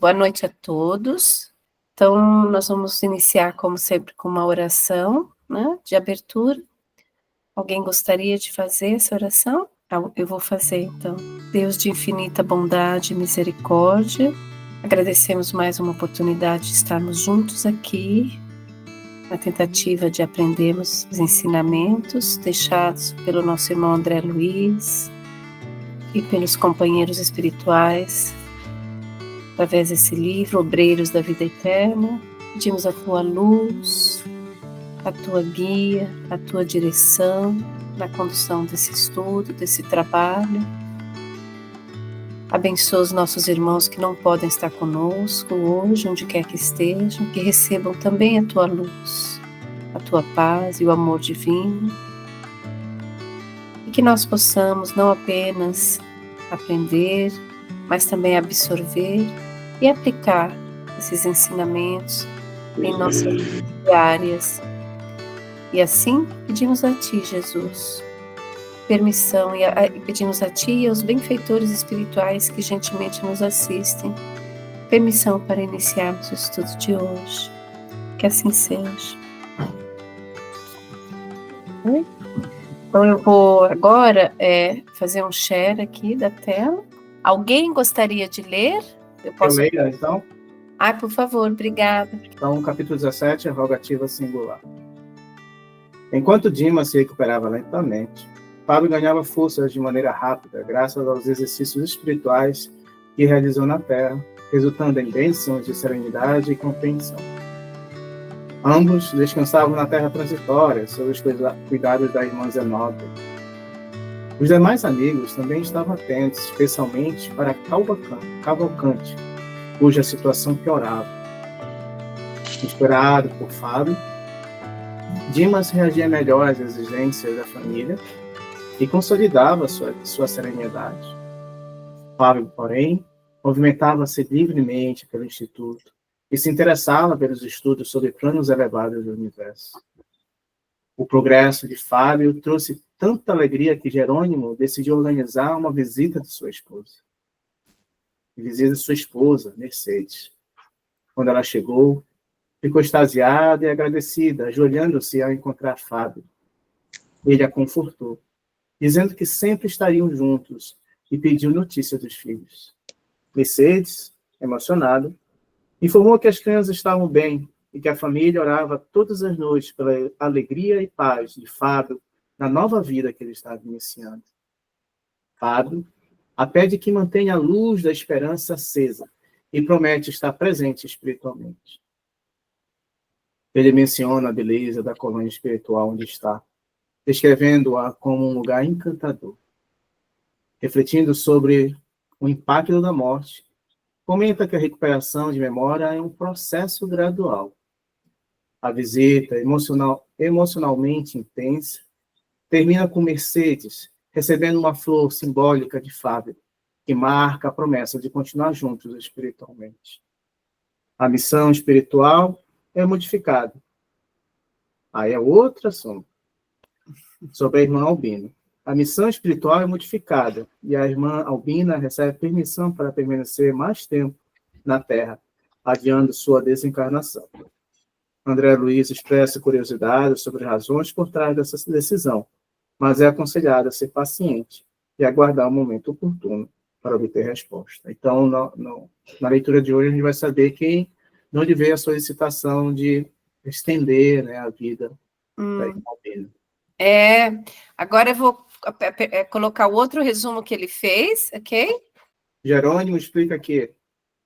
boa noite a todos. Então, nós vamos iniciar, como sempre, com uma oração, né, de abertura. Alguém gostaria de fazer essa oração? Eu vou fazer, então. Deus de infinita bondade e misericórdia, agradecemos mais uma oportunidade de estarmos juntos aqui, na tentativa de aprendermos os ensinamentos deixados pelo nosso irmão André Luiz e pelos companheiros espirituais, através desse livro, Obreiros da Vida Eterna. Pedimos a tua luz, a tua guia, a tua direção na condução desse estudo, desse trabalho. Abençoa os nossos irmãos que não podem estar conosco hoje, onde quer que estejam, que recebam também a tua luz, a tua paz e o amor divino. E que nós possamos não apenas aprender, mas também absorver e aplicar esses ensinamentos em nossas vidas diárias. E assim, pedimos a Ti, Jesus, permissão, e pedimos a Ti e aos benfeitores espirituais que gentilmente nos assistem, permissão para iniciarmos o estudo de hoje. Que assim seja. Então, eu vou agora fazer um share aqui da tela. Alguém gostaria de ler? Eu leio, então? Por favor, obrigada. Então, capítulo 17, a rogativa singular. Enquanto Dimas se recuperava lentamente, Fábio ganhava forças de maneira rápida, graças aos exercícios espirituais que realizou na Terra, resultando em bênçãos de serenidade e compreensão. Ambos descansavam na terra transitória, sob os cuidados da irmã Zenobia. Os demais amigos também estavam atentos, especialmente para Cavalcante, cuja situação piorava. Inspirado por Fábio, Dimas reagia melhor às exigências da família e consolidava sua serenidade. Fábio, porém, movimentava-se livremente pelo Instituto e se interessava pelos estudos sobre planos elevados do universo. O progresso de Fábio trouxe tanta alegria que Jerônimo decidiu organizar uma visita de sua esposa. Mercedes. Quando ela chegou, ficou extasiada e agradecida, ajoelhando-se ao encontrar Fábio. Ele a confortou, dizendo que sempre estariam juntos, e pediu notícia dos filhos. Mercedes, emocionada, informou que as crianças estavam bem e que a família orava todas as noites pela alegria e paz de Fábio na nova vida que ele estava iniciando. Fábio a pede que mantenha a luz da esperança acesa e promete estar presente espiritualmente. Ele menciona a beleza da colônia espiritual onde está, descrevendo-a como um lugar encantador. Refletindo sobre o impacto da morte, comenta que a recuperação de memória é um processo gradual. A visita, emocionalmente intensa, termina com Mercedes recebendo uma flor simbólica de Fábio, que marca a promessa de continuar juntos espiritualmente. A missão espiritual é modificada. Aí é outro assunto, sobre a irmã Albina. A missão espiritual é modificada, e a irmã Albina recebe permissão para permanecer mais tempo na Terra, adiando sua desencarnação. André Luiz expressa curiosidade sobre as razões por trás dessa decisão, mas é aconselhado a ser paciente e aguardar o momento oportuno para obter resposta. Então, na leitura de hoje, a gente vai saber de onde veio a solicitação de estender, né, a vida da irmã Albina. Agora eu vou colocar o outro resumo que ele fez, ok? Jerônimo explica que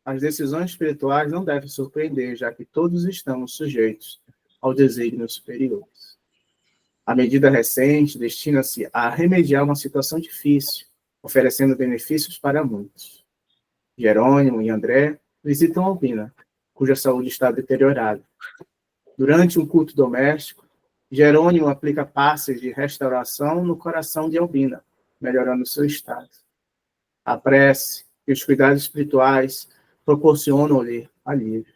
as decisões espirituais não devem surpreender, já que todos estamos sujeitos aos desígnios superiores. A medida recente destina-se a remediar uma situação difícil, oferecendo benefícios para muitos. Jerônimo e André visitam Albina, cuja saúde está deteriorada. Durante um culto doméstico, Jerônimo aplica passes de restauração no coração de Albina, melhorando seu estado. A prece e os cuidados espirituais proporcionam-lhe alívio.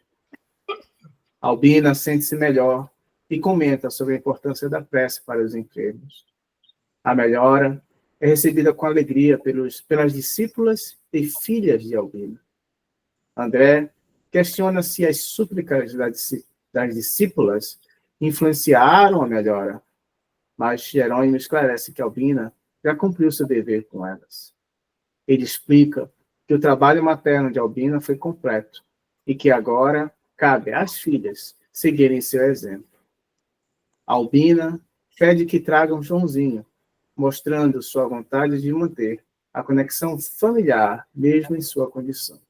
Albina sente-se melhor e comenta sobre a importância da prece para os enfermos. A melhora é recebida com alegria pelas discípulas e filhas de Albina. André questiona se as súplicas das discípulas influenciaram a melhora, mas Jerônimo esclarece que Albina já cumpriu seu dever com elas. Ele explica que o trabalho materno de Albina foi completo e que agora cabe às filhas seguirem seu exemplo. Albina pede que tragam Joãozinho, mostrando sua vontade de manter a conexão familiar, mesmo em sua condição.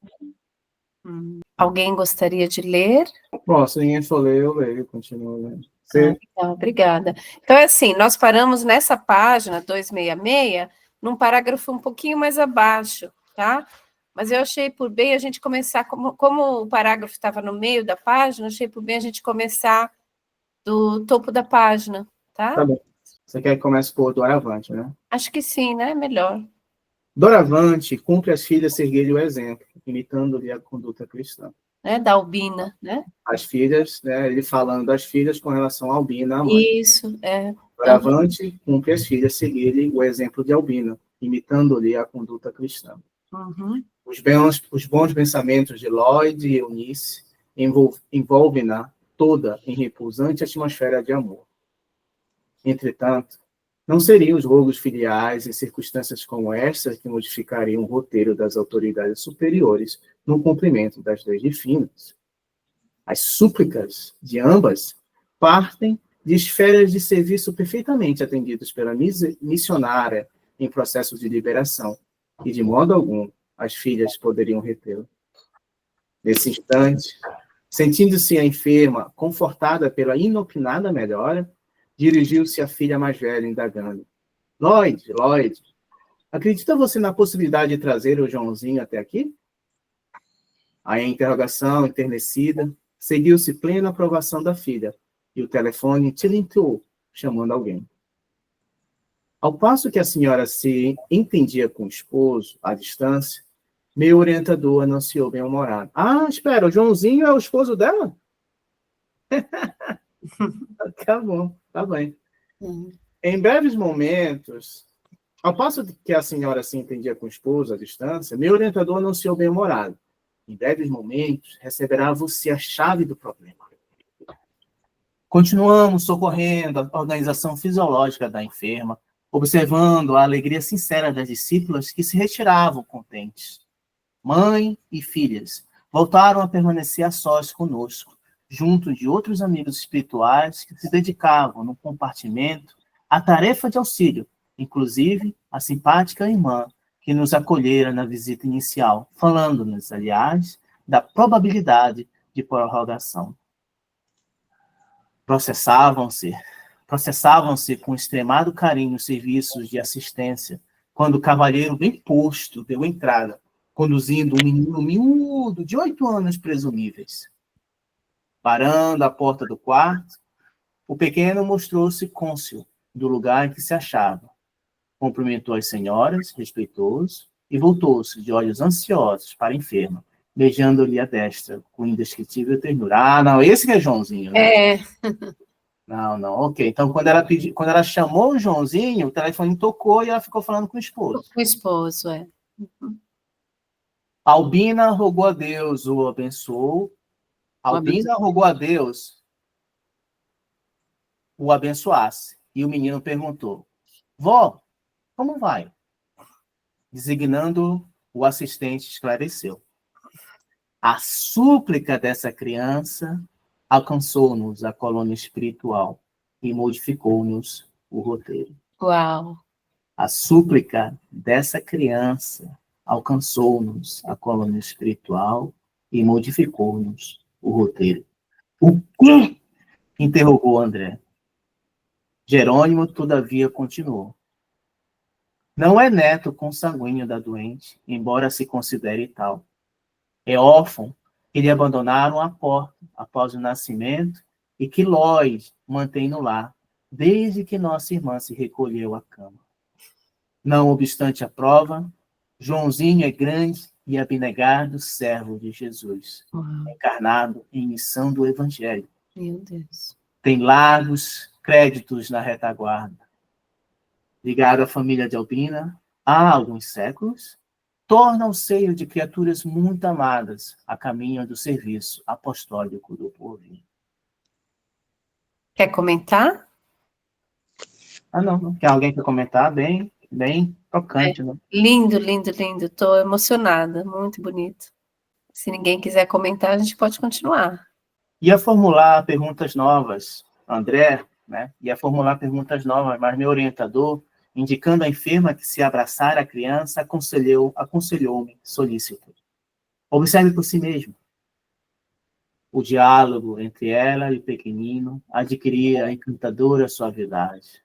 Alguém gostaria de ler? Bom, se ninguém for ler, eu leio, continuo lendo. Obrigada. Então, é assim, nós paramos nessa página 266, num parágrafo um pouquinho mais abaixo, tá? Mas eu achei por bem a gente começar, como o parágrafo estava no meio da página, achei por bem a gente começar do topo da página, tá? Tá bom. Você quer que comece por Doravante, né? Acho que sim, né? Melhor. Doravante cumpre as filhas seguir-lhe o exemplo, imitando-lhe a conduta cristã. Da Albina, né? As filhas, né? Ele falando das filhas com relação a Albina, a mãe. Isso, é. Doravante cumpre as filhas seguir-lhe o exemplo de Albina, imitando-lhe a conduta cristã. Uhum. Os bons pensamentos de Lloyd e Eunice envolvem-na toda em repulsante atmosfera de amor. Entretanto, não seriam os rogos filiais em circunstâncias como esta que modificariam o roteiro das autoridades superiores no cumprimento das leis divinas. As súplicas de ambas partem de esferas de serviço perfeitamente atendidas pela missionária em processo de liberação, e de modo algum as filhas poderiam retê-la. Nesse instante, sentindo-se a enferma confortada pela inopinada melhora, dirigiu-se à filha mais velha, indagando: Lloyd, acredita você na possibilidade de trazer o Joãozinho até aqui? A interrogação, enternecida, seguiu-se plena aprovação da filha, e o telefone tilintou, chamando alguém. Ao passo que a senhora se entendia com o esposo, à distância, meu orientador anunciou bem-humorado: espera, o Joãozinho é o esposo dela? Tá bom, tá bem. Em breves momentos, ao passo que a senhora se entendia com o esposo à distância, meu orientador anunciou bem-humorado: em breves momentos, receberá você a chave do problema. Continuamos socorrendo a organização fisiológica da enferma, observando a alegria sincera das discípulas que se retiravam contentes. Mãe e filhas voltaram a permanecer a sós conosco, junto de outros amigos espirituais que se dedicavam no compartimento à tarefa de auxílio, inclusive a simpática irmã que nos acolhera na visita inicial, falando-nos, aliás, da probabilidade de prorrogação. Processavam-se com extremado carinho os serviços de assistência, quando o cavalheiro bem posto deu entrada, conduzindo um menino miúdo de 8 anos presumíveis. Parando à porta do quarto, o pequeno mostrou-se cônscio do lugar em que se achava. Cumprimentou as senhoras, respeitoso, e voltou-se de olhos ansiosos para a enferma, beijando-lhe a destra com indescritível ternura. Não, esse que é Joãozinho, né? Não, ok. Então, quando ela chamou o Joãozinho, o telefone tocou e ela ficou falando com o esposo. Com o esposo, é. Albina rogou a Deus, o abençoou. Albina rogou a Deus o abençoasse. E o menino perguntou: Vó, como vai? Designando o assistente, esclareceu: a súplica dessa criança alcançou-nos a colônia espiritual e modificou-nos o roteiro. Uau! A súplica dessa criança alcançou-nos a colônia espiritual e modificou-nos o roteiro. O quê? Interrogou André. Jerônimo, todavia, continuou: não é neto consanguíneo da doente, embora se considere tal. É órfão que lhe abandonaram a porta após o nascimento e que Lloyd mantém no lar, desde que nossa irmã se recolheu à cama. Não obstante a prova, Joãozinho é grande e abnegado servo de Jesus, encarnado em missão do Evangelho. Meu Deus. Tem largos créditos na retaguarda. Ligado à família de Albina há alguns séculos, torna o seio de criaturas muito amadas a caminho do serviço apostólico do povo. Quer comentar? Não. Quer alguém que comentar? Bem tocante, né? Lindo, lindo, lindo. Estou emocionada. Muito bonito. Se ninguém quiser comentar, a gente pode continuar. Ia formular perguntas novas, André, né? Ia formular perguntas novas, mas meu orientador, indicando à enferma que se abraçar a criança, aconselhou-me solícito. Observe por si mesmo. O diálogo entre ela e o pequenino adquiria encantadora suavidade.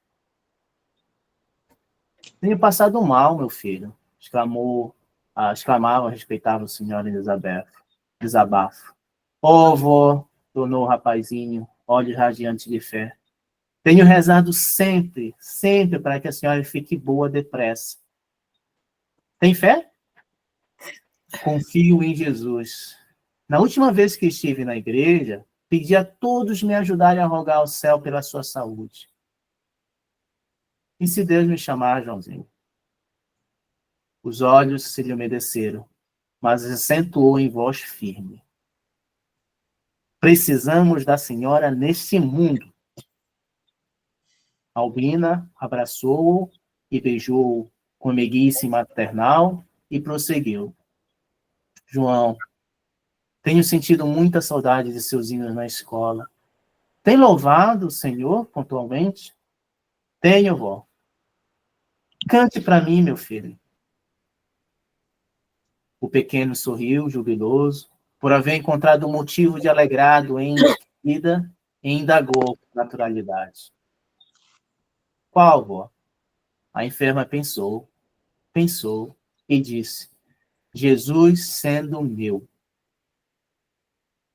Tenho passado mal, meu filho, exclamava a respeitável senhora Elizabeth. Desabafo. Ó, vó, tornou o rapazinho, olhos radiantes de fé. Tenho rezado sempre, sempre para que a senhora fique boa depressa. Tem fé? Confio em Jesus. Na última vez que estive na igreja, pedi a todos me ajudarem a rogar ao céu pela sua saúde. E se Deus me chamar, Joãozinho? Os olhos se lhe umedeceram, mas acentuou em voz firme. Precisamos da senhora neste mundo. Albina abraçou-o e beijou-o com meiguice maternal e prosseguiu. João, tenho sentido muita saudade de seus hinos na escola. Tem louvado o Senhor pontualmente? Tenho, vó. Cante para mim, meu filho. O pequeno sorriu, jubiloso, por haver encontrado um motivo de alegrado em vida e indagou com naturalidade. Qual, vó? A enferma pensou e disse, Jesus sendo meu.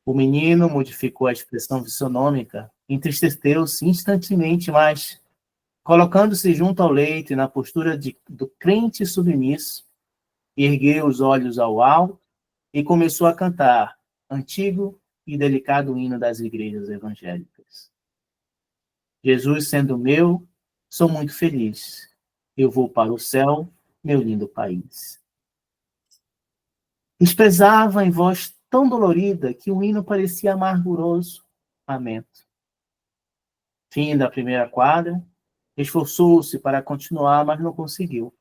O menino modificou a expressão fisionômica, entristeceu-se instantemente, mas, colocando-se junto ao leito e na postura do crente submisso, ergueu os olhos ao alto e começou a cantar antigo e delicado hino das igrejas evangélicas. Jesus sendo meu, sou muito feliz. Eu vou para o céu, meu lindo país. Expressava em voz tão dolorida que o hino parecia amarguroso. Lamento. Fim da primeira quadra, esforçou-se para continuar, mas não conseguiu.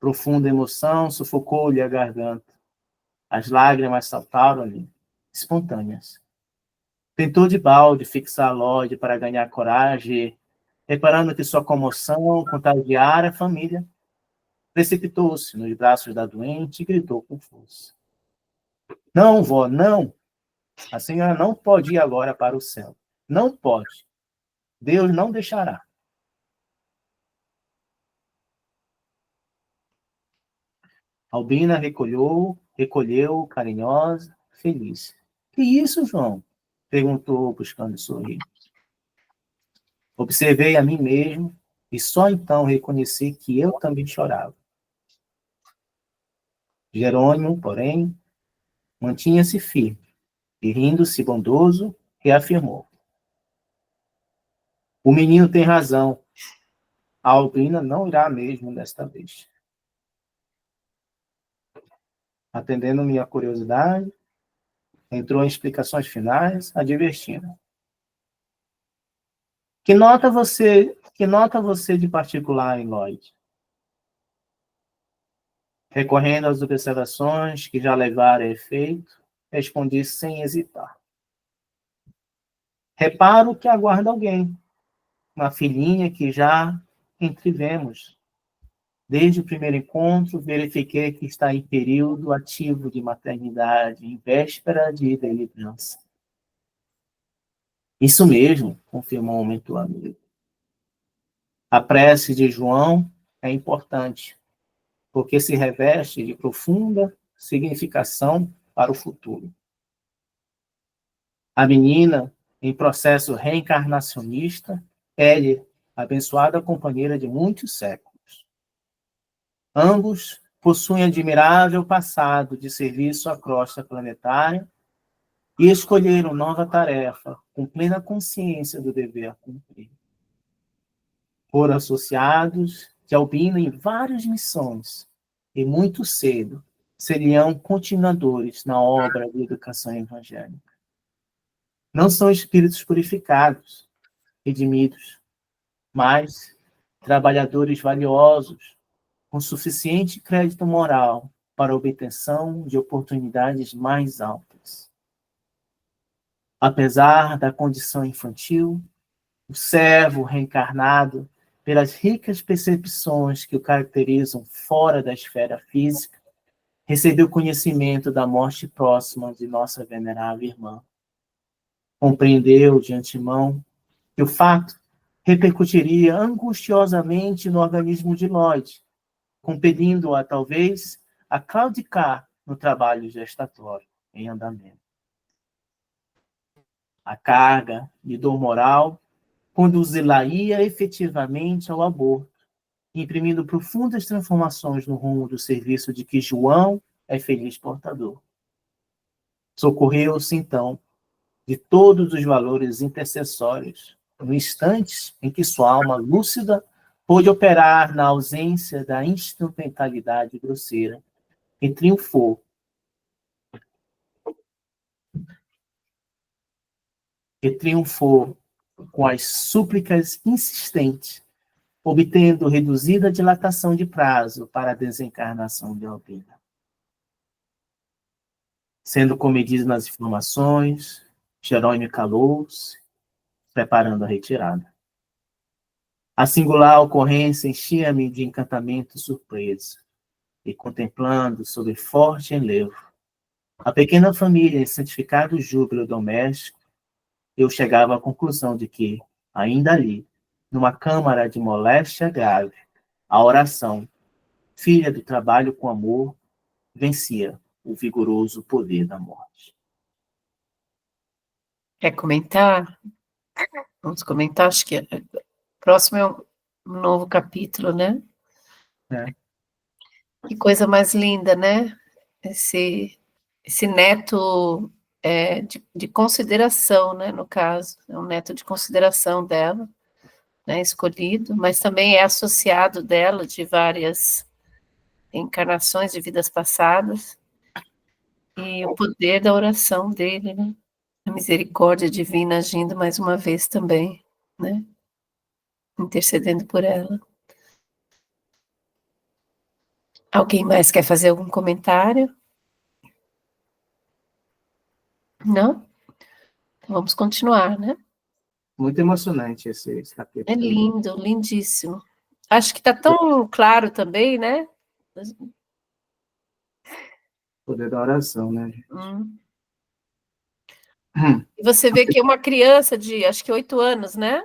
Profunda emoção sufocou-lhe a garganta. As lágrimas saltaram-lhe, espontâneas. Tentou de balde fixar Lloyd para ganhar coragem e, reparando que sua comoção contagiara a família, precipitou-se nos braços da doente e gritou com força. Não, vó, não! A senhora não pode ir agora para o céu. Não pode. Deus não deixará. Albina recolheu, carinhosa, feliz. Que isso, João? Perguntou, buscando sorrir. Observei a mim mesmo e só então reconheci que eu também chorava. Jerônimo, porém, mantinha-se firme e, rindo-se bondoso, reafirmou. O menino tem razão. A Albina não irá mesmo desta vez. Atendendo minha curiosidade, entrou em explicações finais, advertindo. Que nota você de particular em Lloyd? Recorrendo às observações que já levaram a efeito, respondi sem hesitar. Reparo que aguarda alguém, uma filhinha que já entrevemos. Desde o primeiro encontro, verifiquei que está em período ativo de maternidade, em véspera de delirança. Isso mesmo, confirmou o mentor amigo. A prece de João é importante, porque se reveste de profunda significação para o futuro. A menina, em processo reencarnacionista, é-lhe abençoada companheira de muitos séculos. Ambos possuem admirável passado de serviço à crosta planetária e escolheram nova tarefa com plena consciência do dever a cumprir. Foram associados de Albina em várias missões, e muito cedo seriam continuadores na obra de educação evangélica. Não são espíritos purificados, redimidos, mas trabalhadores valiosos, com suficiente crédito moral para a obtenção de oportunidades mais altas. Apesar da condição infantil, o servo reencarnado, pelas ricas percepções que o caracterizam fora da esfera física, recebeu conhecimento da morte próxima de nossa venerável irmã. Compreendeu de antemão que o fato repercutiria angustiosamente no organismo de Lloyd, compelindo-a, talvez, a claudicar no trabalho gestatório em andamento. A carga de dor moral conduzi-la-ia efetivamente ao aborto, imprimindo profundas transformações no rumo do serviço de que João é feliz portador. Socorreu-se, então, de todos os valores intercessórios, no instante em que sua alma lúcida pôde operar na ausência da instrumentalidade grosseira, e triunfou. Com as súplicas insistentes, obtendo reduzida dilatação de prazo para a desencarnação de Albina. Sendo comedido nas informações, Jerônimo calou-se, preparando a retirada. A singular ocorrência enchia-me de encantamento e surpresa, e contemplando sob forte enlevo a pequena família em santificado júbilo doméstico, eu chegava à conclusão de que, ainda ali, numa câmara de moléstia grave, a oração, filha do trabalho com amor, vencia o vigoroso poder da morte. Quer comentar? Vamos comentar, acho que próximo é um novo capítulo, né? É. Que coisa mais linda, né? Esse neto de consideração, né? No caso, é um neto de consideração dela, né? Escolhido, mas também é associado dela de várias encarnações de vidas passadas, e o poder da oração dele, né? A misericórdia divina agindo mais uma vez também, né? Intercedendo por ela. Alguém mais quer fazer algum comentário? Não? Então vamos continuar, né? Muito emocionante esse É capítulo. lindo, lindíssimo. Acho que está tão claro também, né? Poder da oração, né? E você vê que é uma criança de, acho que 8 anos, né?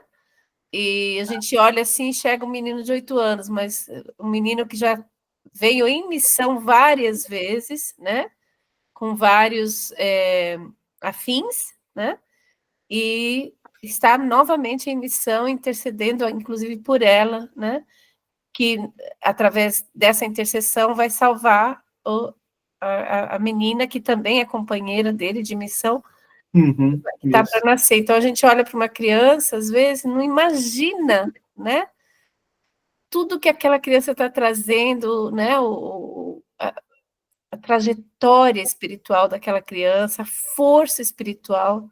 E a gente olha assim e enxerga um menino de 8 anos, mas um menino que já veio em missão várias vezes, né? Com vários afins, né? E está novamente em missão, intercedendo, inclusive por ela, né? Que através dessa intercessão vai salvar a menina, que também é companheira dele de missão, que está para nascer. Então a gente olha para uma criança, às vezes, não imagina, né? Tudo que aquela criança está trazendo, né? A trajetória espiritual daquela criança, a força espiritual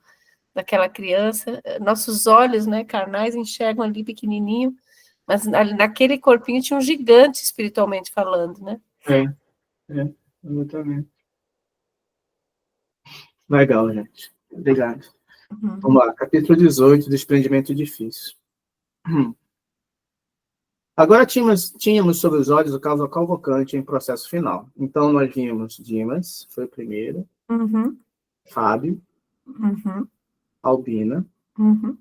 daquela criança. Nossos olhos, né, carnais, enxergam ali pequenininho, mas naquele corpinho tinha um gigante espiritualmente falando, né? Exatamente. Legal, gente. Obrigado. Vamos lá, capítulo 18, desprendimento difícil. Agora tínhamos sob os olhos o caso Cavalcante em processo final. Então, nós vimos Dimas, foi o primeiro, Fábio, Albina,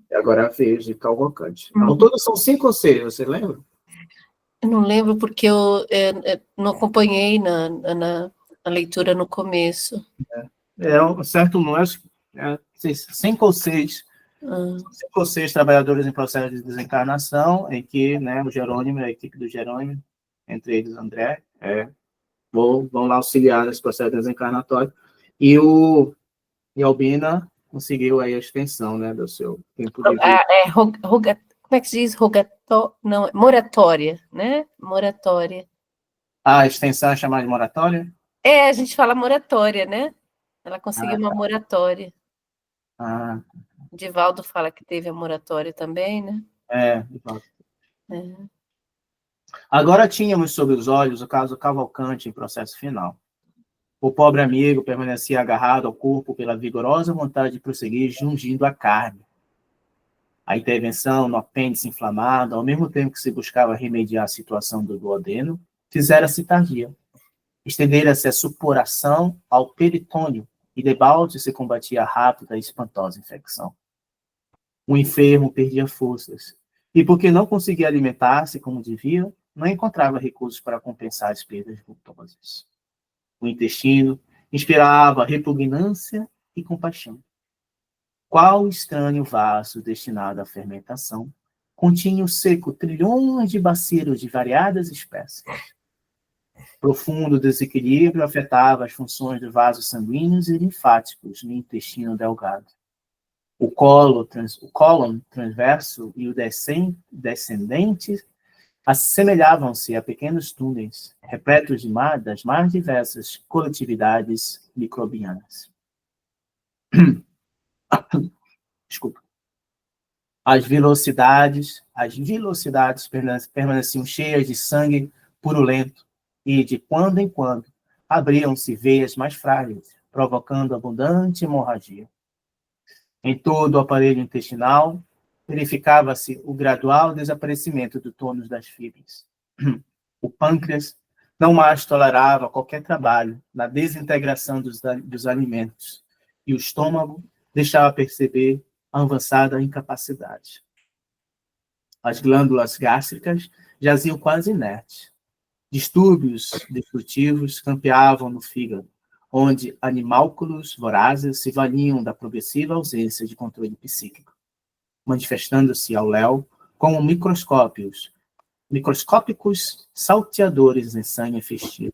e agora é a vez de Cavalcante. Ao todo são 5 ou 6, você lembra? Eu não lembro, porque eu não acompanhei na leitura no começo. Um certo número, 5 ou 6. 5 ou 6 trabalhadores em processo de desencarnação, em que, né, o Jerônimo, a equipe do Jerônimo, entre eles André, vão lá auxiliar nesse processo desencarnatório, e Albina conseguiu aí a extensão, né, do seu tempo de vida. Como é que se diz? Não, moratória, né? Moratória. A extensão é chamada de moratória? A gente fala moratória, né? Ela conseguiu uma moratória. Ah, Divaldo fala que teve a moratória também, né? de fato. É. Agora tínhamos sob os olhos o caso Cavalcante em processo final. O pobre amigo permanecia agarrado ao corpo pela vigorosa vontade de prosseguir jungindo a carne. A intervenção no apêndice inflamado, ao mesmo tempo que se buscava remediar a situação do duodeno, fizera-se tardia. Estendera-se a supuração ao peritônio e debalde se combatia a rápida e espantosa infecção. O enfermo perdia forças e, porque não conseguia alimentar-se como devia, não encontrava recursos para compensar as perdas vultosas. O intestino inspirava repugnância e compaixão. Qual estranho vaso destinado à fermentação continha o seco trilhões de bacilos de variadas espécies. Profundo desequilíbrio afetava as funções dos vasos sanguíneos e linfáticos no intestino delgado. O cólon transverso e o descendente assemelhavam-se a pequenos túneis, repletos das mais diversas coletividades microbianas. Desculpa. As velocidades permaneciam cheias de sangue purulento e, de quando em quando, abriam-se veias mais frágeis, provocando abundante hemorragia. Em todo o aparelho intestinal, verificava-se o gradual desaparecimento do tônus das fibras. O pâncreas não mais tolerava qualquer trabalho na desintegração dos alimentos, e o estômago deixava perceber a avançada incapacidade. As glândulas gástricas jaziam quase inertes. Distúrbios destrutivos campeavam no fígado, onde animálculos vorazes se valiam da progressiva ausência de controle psíquico, manifestando-se ao léu como microscópicos salteadores em sangue festivo.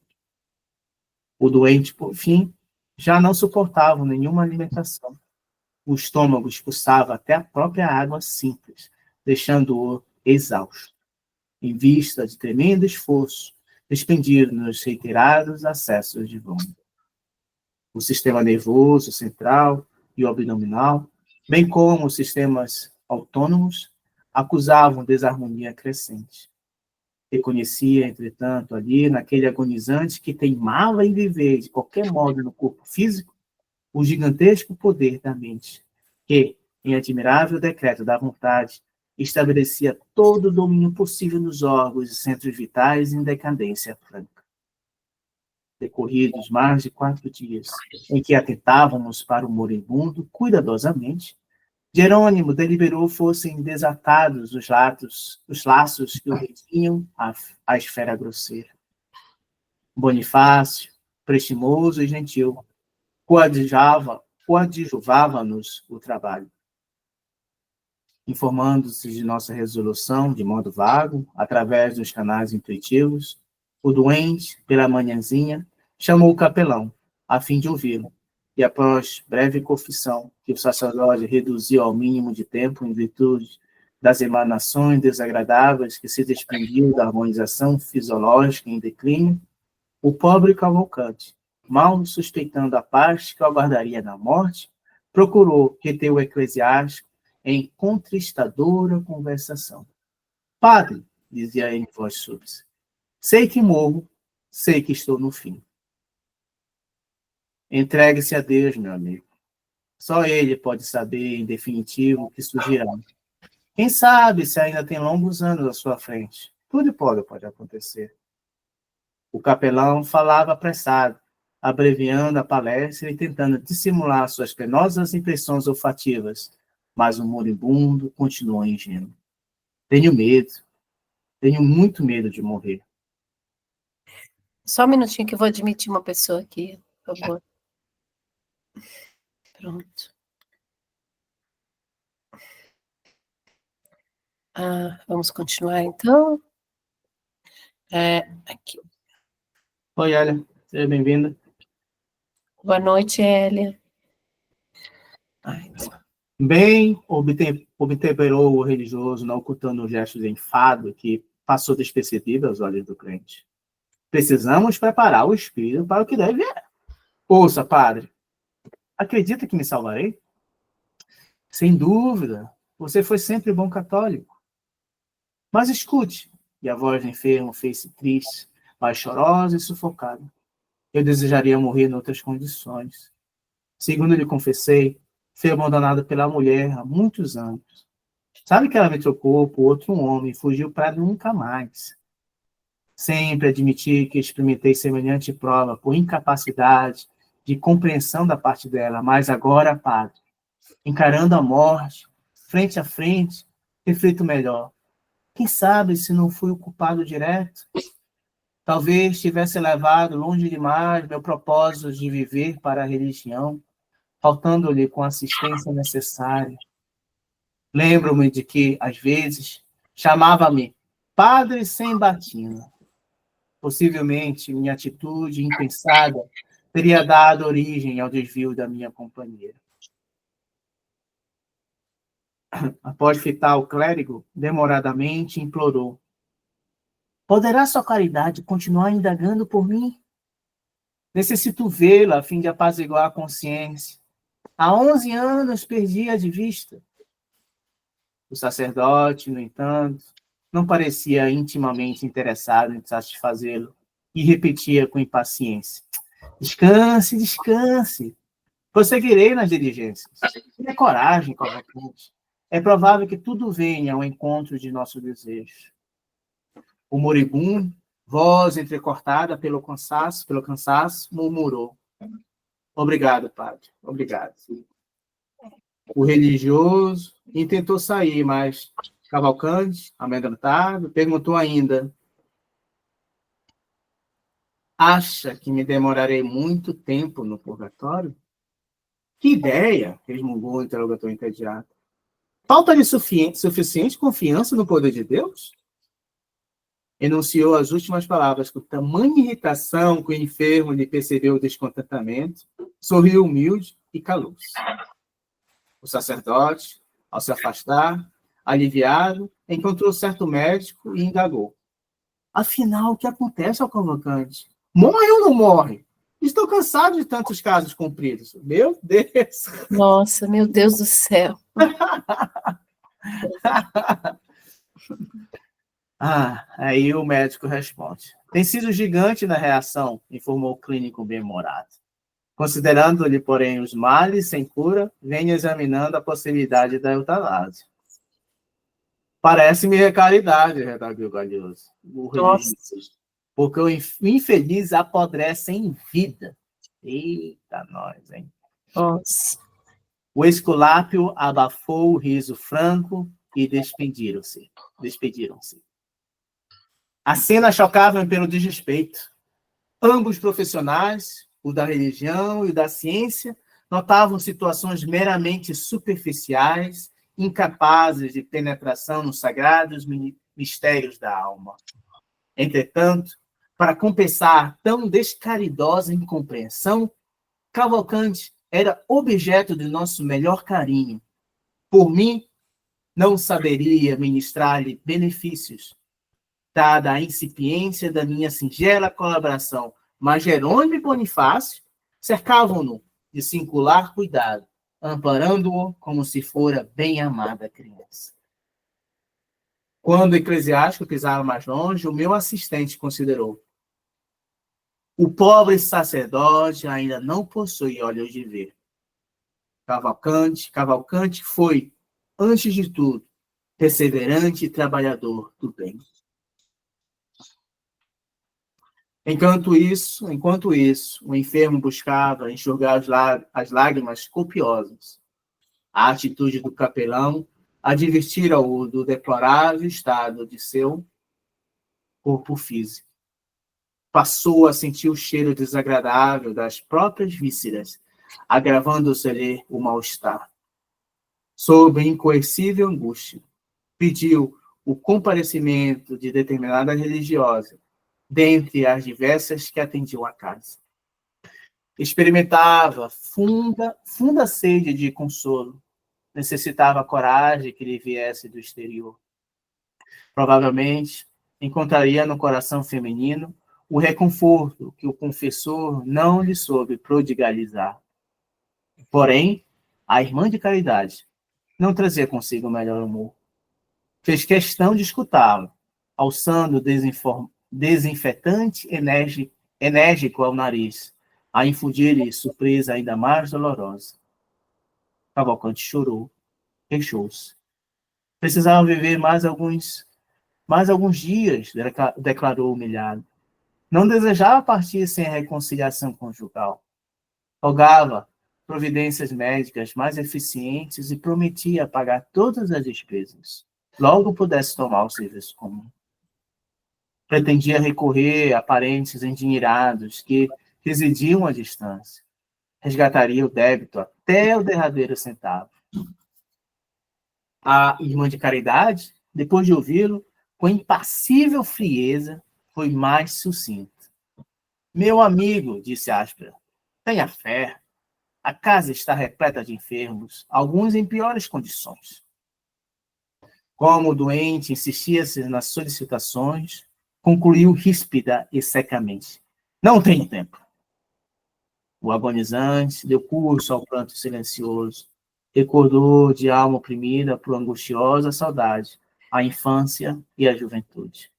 O doente, por fim, já não suportava nenhuma alimentação. O estômago expulsava até a própria água simples, deixando-o exausto, em vista de tremendo esforço expendido nos reiterados acessos de vômito. O sistema nervoso central e o abdominal, bem como os sistemas autônomos, acusavam desarmonia crescente. Reconhecia, entretanto, ali, naquele agonizante que teimava em viver de qualquer modo no corpo físico, o gigantesco poder da mente, que, em admirável decreto da vontade, estabelecia todo o domínio possível nos órgãos e centros vitais em decadência franca. Decorridos mais de 4 dias, em que atentávamos para o moribundo cuidadosamente, Jerônimo deliberou fossem desatados os laços que o retinham à esfera grosseira. Bonifácio, prestimoso e gentil, coadjuvava-nos o trabalho. Informando-se de nossa resolução de modo vago, através dos canais intuitivos, o doente, pela manhãzinha, chamou o capelão, a fim de ouvi-lo, e após breve confissão, que o sacerdote reduziu ao mínimo de tempo em virtude das emanações desagradáveis que se desprendiam da harmonização fisiológica em declínio, o pobre Cavalcante, mal suspeitando a parte que o aguardaria na morte, procurou reter o eclesiástico em contristadora conversação. Padre, dizia ele em voz súplice, sei que morro, sei que estou no fim. Entregue-se a Deus, meu amigo. Só Ele pode saber, em definitivo, o que surgirá. Quem sabe se ainda tem longos anos à sua frente. Tudo pode acontecer. O capelão falava apressado, abreviando a palestra e tentando dissimular suas penosas impressões olfativas, mas o moribundo continuou ingênuo. Tenho medo. Tenho muito medo de morrer. Só um minutinho que eu vou admitir uma pessoa aqui, por favor. Pronto. Vamos continuar, então. Aqui. Oi, Elia. Seja bem-vinda. Boa noite, Elia. Bem obtemperou o religioso, não ocultando o gesto de enfado que passou despercebido aos olhos do crente. Precisamos preparar o espírito para o que deve vir. Ouça, padre, acredita que me salvarei? Sem dúvida, você foi sempre bom católico. Mas escute, e a voz do enfermo fez-se triste, mais chorosa e sufocada. Eu desejaria morrer em outras condições. Segundo lhe confessei, fui abandonada pela mulher há muitos anos. Sabe que ela me trocou por outro homem e fugiu para nunca mais. Sempre admiti que experimentei semelhante prova por incapacidade de compreensão da parte dela, mas agora, padre, encarando a morte, frente a frente, reflito melhor. Quem sabe se não fui o culpado direto? Talvez tivesse levado longe demais meu propósito de viver para a religião, faltando-lhe com a assistência necessária. Lembro-me de que, às vezes, chamava-me Padre Sem Batina. Possivelmente, minha atitude impensada teria dado origem ao desvio da minha companheira. Após fitar o clérigo, demoradamente implorou: poderá sua caridade continuar indagando por mim? Necessito vê-la a fim de apaziguar a consciência. Há 11 anos perdi-a de vista. O sacerdote, no entanto, não parecia intimamente interessado em satisfazê-lo e repetia com impaciência: descanse, descanse. Prosseguirei nas diligências. Tenha coragem, Cavalcanti. É provável que tudo venha ao encontro de nosso desejo. O moribundo, voz entrecortada pelo cansaço, murmurou: obrigado, padre, obrigado. O religioso tentou sair, mas Cavalcanti, amedrontado, perguntou ainda: acha que me demorarei muito tempo no purgatório? Que ideia! Resmungou o interrogator entediado. Falta-lhe suficiente confiança no poder de Deus? Enunciou as últimas palavras com tamanha irritação que o enfermo lhe percebeu o descontentamento, sorriu humilde e calou-se. O sacerdote, ao se afastar, aliviado, encontrou certo médico e indagou: afinal, o que acontece ao convocante? Morre ou não morre? Estou cansado de tantos casos cumpridos. Meu Deus! Nossa, meu Deus do céu. Aí o médico responde: tem sido gigante na reação, informou o clínico bem-humorado. Considerando-lhe, porém, os males sem cura, venho examinando a possibilidade da eutanásia. Parece-me caridade, redarguiu o Galhoso, o religioso, porque o infeliz apodrece em vida. Eita, nós, hein? Nossa. O Esculápio abafou o riso franco e despediram-se. A cena chocava pelo desrespeito. Ambos profissionais, o da religião e o da ciência, notavam situações meramente superficiais, incapazes de penetração nos sagrados mistérios da alma. Entretanto, para compensar tão descaridosa incompreensão, Cavalcanti era objeto de nosso melhor carinho. Por mim, não saberia ministrar-lhe benefícios, dada a incipiência da minha singela colaboração, mas Jerônimo e Bonifácio cercavam-no de singular cuidado, amparando-o como se fora bem-amada criança. Quando o eclesiástico pisava mais longe, o meu assistente considerou: o pobre sacerdote ainda não possui olhos de ver. Cavalcanti foi, antes de tudo, perseverante e trabalhador do bem. Enquanto isso, o enfermo buscava enxugar as lágrimas copiosas. A atitude do capelão advertira-o do deplorável estado de seu corpo físico. Passou a sentir o cheiro desagradável das próprias vísceras, agravando-se-lhe o mal-estar. Sob incoercível angústia, pediu o comparecimento de determinada religiosa, dentre as diversas que atendiam a casa. Experimentava funda sede de consolo. Necessitava coragem que lhe viesse do exterior. Provavelmente, encontraria no coração feminino o reconforto que o confessor não lhe soube prodigalizar. Porém, a irmã de caridade não trazia consigo o melhor humor. Fez questão de escutá-lo, alçando desinfetante enérgico ao nariz, a infundir-lhe surpresa ainda mais dolorosa. Cavalcanti chorou, queixou-se. Precisava viver mais alguns dias, declarou humilhado. Não desejava partir sem a reconciliação conjugal. Rogava providências médicas mais eficientes e prometia pagar todas as despesas. Logo pudesse tomar o serviço comum. Pretendia recorrer a parentes endinheirados que residiam à distância. Resgataria o débito até o derradeiro centavo. A irmã de caridade, depois de ouvi-lo, com impassível frieza, foi mais sucinta. Meu amigo, disse áspera, tenha fé. A casa está repleta de enfermos, alguns em piores condições. Como o doente insistia-se nas solicitações, concluiu ríspida e secamente. Não tenho tempo. O agonizante deu curso ao pranto silencioso. Recordou de alma oprimida por angustiosa saudade a infância e a juventude.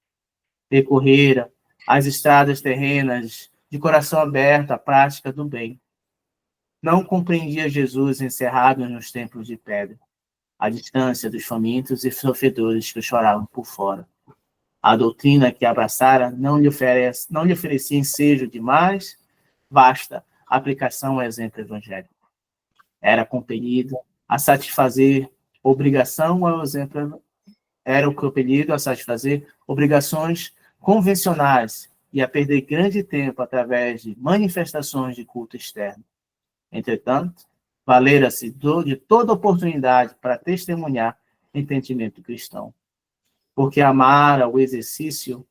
Percorrera as estradas terrenas de coração aberto à prática do bem. Não compreendia Jesus encerrado nos templos de pedra, à distância dos famintos e sofredores que choravam por fora. A doutrina que abraçara não lhe oferecia ensejo de mais vasta aplicação ao exemplo evangélico. Era compelido a satisfazer obrigações convencionais e a perder grande tempo através de manifestações de culto externo. Entretanto, valera-se de toda oportunidade para testemunhar entendimento cristão, porque amara o exercício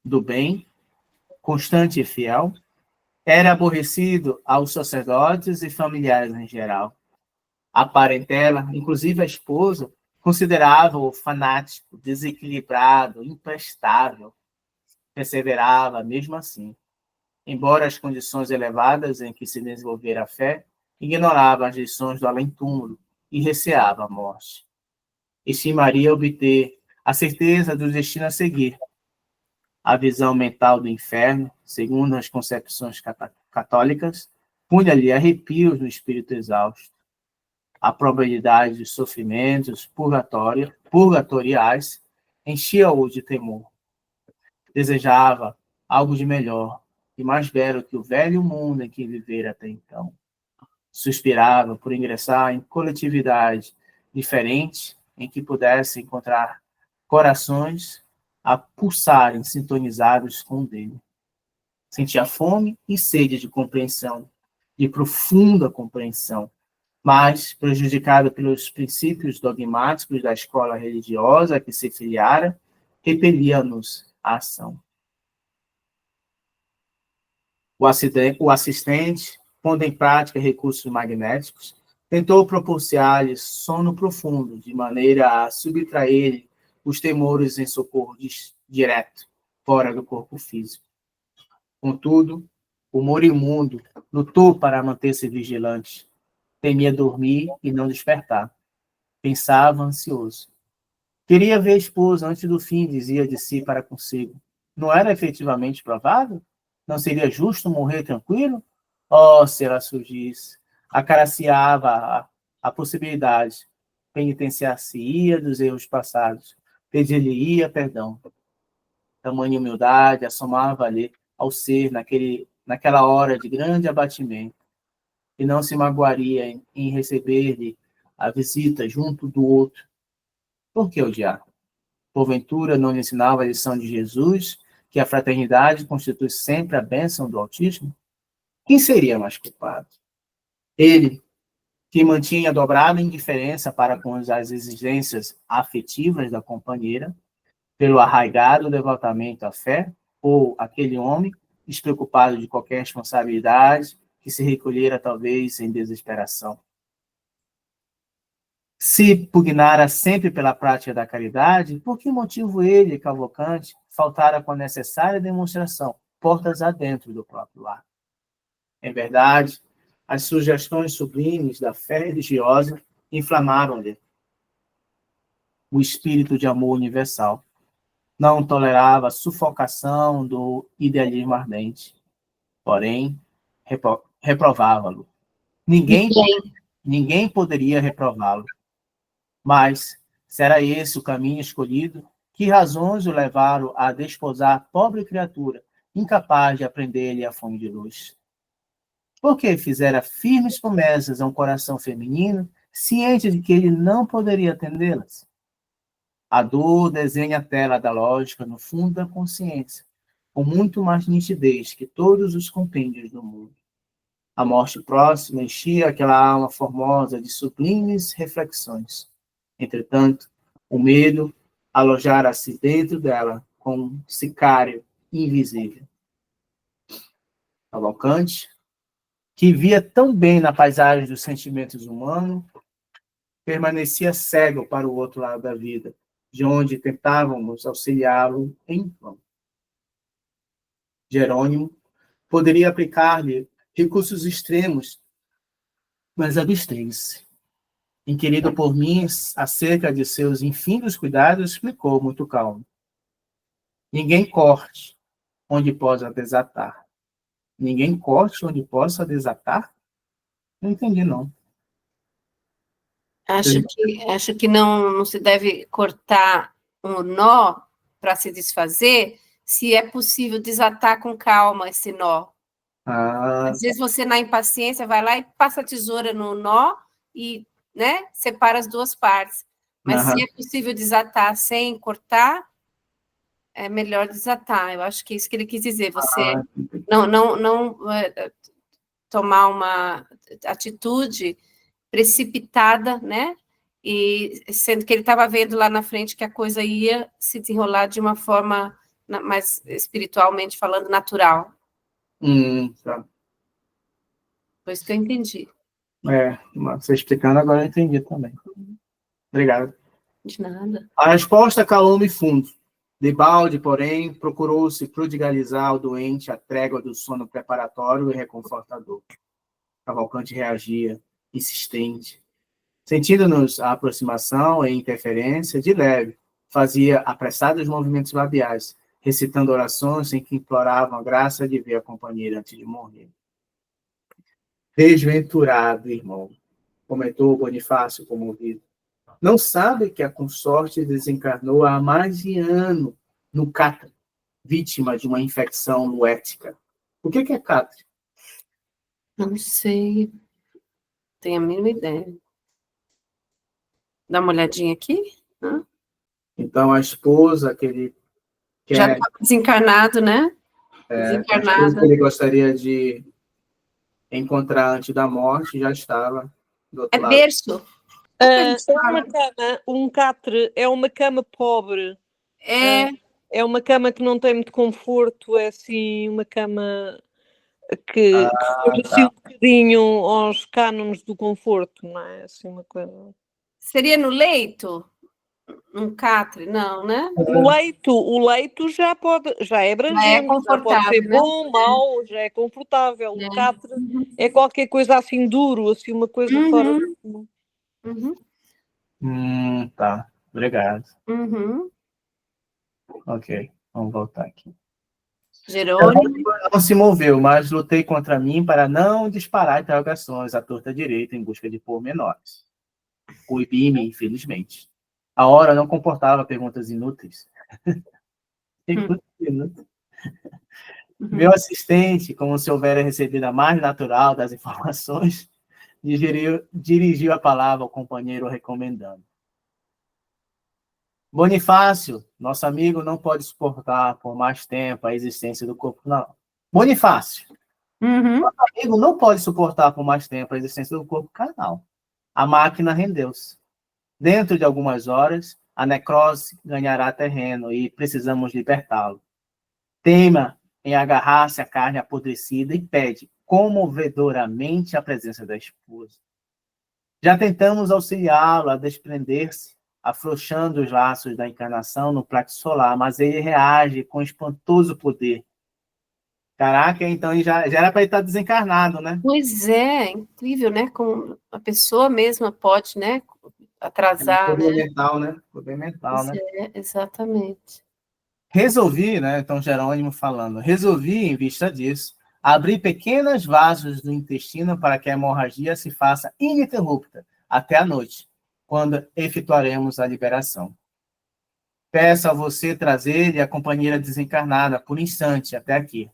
do bem, constante e fiel, era aborrecido aos sacerdotes e familiares em geral. A parentela, inclusive a esposa, considerava-o fanático, desequilibrado, imprestável. Perseverava mesmo assim. Embora as condições elevadas em que se desenvolvera a fé, ignorava as lições do além-túmulo e receava a morte. Estimaria obter a certeza do destino a seguir. A visão mental do inferno, segundo as concepções católicas, punha-lhe arrepios no espírito exausto. A probabilidade de sofrimentos purgatoriais enchia-o de temor. Desejava algo de melhor e mais belo que o velho mundo em que vivera até então. Suspirava por ingressar em coletividade diferente em que pudesse encontrar corações a pulsarem sintonizados com o dele. Sentia fome e sede de compreensão, de profunda compreensão, mas, prejudicado pelos princípios dogmáticos da escola religiosa a que se filiara, repelia-nos a ação. O assistente, pondo em prática recursos magnéticos, tentou proporcionar-lhe sono profundo, de maneira a subtrair os temores em socorro direto, fora do corpo físico. Contudo, o moribundo lutou para manter-se vigilante. Temia dormir e não despertar. Pensava ansioso. Queria ver a esposa antes do fim, dizia de si para consigo. Não era efetivamente provável? Não seria justo morrer tranquilo? Oh, se ela surgisse! Acariciava a possibilidade. Penitenciar-se-ia dos erros passados. Pedir-lhe-ia perdão. Tamanha humildade assomava-lhe ao ser naquela hora de grande abatimento. E não se magoaria em receber-lhe a visita junto do outro. Por que odiar? Porventura não lhe ensinava a lição de Jesus, que a fraternidade constitui sempre a bênção do Altíssimo? Quem seria mais culpado? Ele, que mantinha dobrada indiferença para com as exigências afetivas da companheira, pelo arraigado devotamento à fé, ou aquele homem, despreocupado de qualquer responsabilidade, que se recolhera talvez em desesperação. Se pugnara sempre pela prática da caridade, por que motivo ele, Cavalcanti, faltara com a necessária demonstração, portas adentro do próprio lar. Em verdade, as sugestões sublimes da fé religiosa inflamaram-lhe o espírito de amor universal. Não tolerava a sufocação do idealismo ardente, porém, reprovava-lo. Ninguém poderia reprová-lo. Mas, será esse o caminho escolhido? Que razões o levaram a desposar a pobre criatura, incapaz de aprender-lhe a fome de luz? Porque fizera firmes promessas a um coração feminino, ciente de que ele não poderia atendê-las. A dor desenha a tela da lógica no fundo da consciência, com muito mais nitidez que todos os compêndios do mundo. A morte próxima enchia aquela alma formosa de sublimes reflexões. Entretanto, o medo alojara-se dentro dela como um sicário invisível. Cavalcante, que via tão bem na paisagem dos sentimentos humanos, permanecia cego para o outro lado da vida, de onde tentávamos auxiliá-lo em vão. Jerônimo poderia aplicar-lhe recursos extremos, mas absteve-se. Inquirido por mim acerca de seus infindos cuidados, explicou muito calmo. Ninguém corte onde possa desatar. Ninguém corte onde possa desatar? Não entendi, não. Acho que não se deve cortar um nó para se desfazer, se é possível desatar com calma esse nó. Às vezes você, na impaciência, vai lá e passa a tesoura no nó e, né, separa as duas partes. Mas se é possível desatar sem cortar, é melhor desatar. Eu acho que é isso que ele quis dizer. Você não tomar uma atitude precipitada, né? E sendo que ele estava vendo lá na frente que a coisa ia se desenrolar de uma forma mais espiritualmente falando, natural. Tá. Foi isso que eu entendi. Você explicando agora eu entendi também. Obrigado. De nada. A resposta calou-me fundo. Debalde, porém, procurou-se prodigalizar ao doente a trégua do sono preparatório e reconfortador. Cavalcante reagia, insistente. Sentindo-nos a aproximação e interferência, de leve, fazia apressados movimentos labiais, recitando orações em que imploravam a graça de ver a companheira antes de morrer. Desventurado, irmão, comentou Bonifácio comovido. Não sabe que a consorte desencarnou há mais de ano no Catre, vítima de uma infecção noética. O que é Catre? Não sei. Tenho a mínima ideia. Dá uma olhadinha aqui. Então, a esposa que ele quer... Já está desencarnado, né? Desencarnado. A esposa que ele gostaria de encontrar antes da morte já estava do outro lado. Berço. É uma cama, um catre é uma cama pobre. É uma cama que não tem muito conforto, é assim uma cama que foge assim um bocadinho aos cânones do conforto, não é? Assim uma coisa. Seria no leito? Um catre? Não, né? O leito já é abrangente, já pode ser bom, né? Mau, já é confortável. O catre é qualquer coisa assim duro, assim uma coisa fora do comum. Tá, obrigado. Uhum. Ok, vamos voltar aqui. Jerônimo não se moveu, mas lutei contra mim para não disparar interrogações à torta direita em busca de pormenores. Coibi-me, infelizmente. A hora não comportava perguntas inúteis. Meu assistente, como se houvera recebido a mais natural das informações, dirigiu a palavra ao companheiro recomendando. Bonifácio, nosso amigo não pode suportar por mais tempo a existência do corpo, não. Bonifácio, nosso amigo não pode suportar por mais tempo a existência do corpo carnal. A máquina rendeu-se. Dentro de algumas horas, a necrose ganhará terreno e precisamos libertá-lo. Teima em agarrar-se à carne apodrecida e pede comovedoramente a presença da esposa. Já tentamos auxiliá-lo a desprender-se, afrouxando os laços da encarnação no plexo solar, mas ele reage com espantoso poder. Caraca, então já era para ele estar desencarnado, né? Pois é, incrível, né? Como a pessoa mesma pode, né, atrasar, Poder né? mental, né? Poder mental, né? Exatamente. Resolvi, né? Então, Jerônimo falando, resolvi, em vista disso, abrir pequenos vasos do intestino para que a hemorragia se faça ininterrupta até a noite, quando efetuaremos a liberação. Peço a você trazer-lhe a companheira desencarnada por instante até aqui.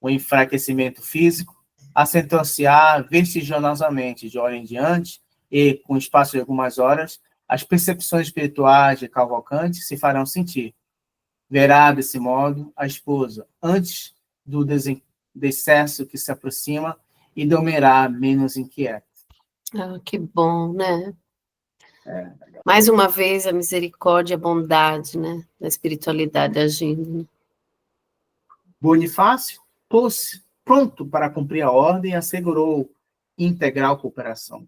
O enfraquecimento físico acentuar-se-á vertiginosamente de hora em diante e, com o espaço de algumas horas, as percepções espirituais de Cavalcante se farão sentir. Verá, desse modo, a esposa, antes do decesso que se aproxima, e dormirá menos inquieta. Ah, que bom, né? Mais uma vez, a misericórdia e a bondade, né? Da espiritualidade agindo, né? Bonifácio pôs-se pronto para cumprir a ordem e assegurou integral cooperação.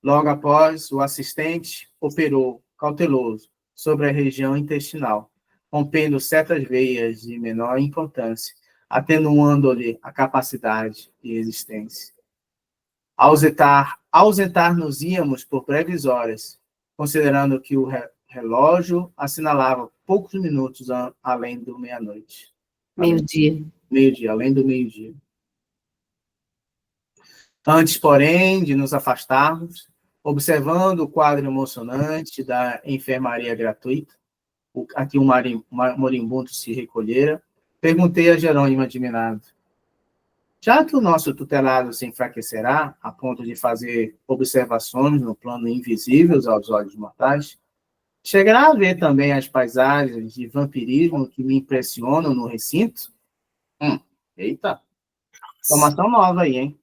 Logo após, o assistente operou, cauteloso, sobre a região intestinal, rompendo certas veias de menor importância, atenuando-lhe a capacidade de existência. Ausentar-nos-íamos por breves horas, considerando que o relógio assinalava poucos minutos além do meia-noite. Meio-dia. Meio-dia, além do meio-dia. Antes, porém, de nos afastarmos, observando o quadro emocionante da enfermaria gratuita, aqui um moribundo se recolhera, perguntei a Jerônimo admirado, já que o nosso tutelado se enfraquecerá a ponto de fazer observações no plano invisíveis aos olhos mortais, chegará a ver também as paisagens de vampirismo que me impressionam no recinto? Eita, informação nova aí, hein?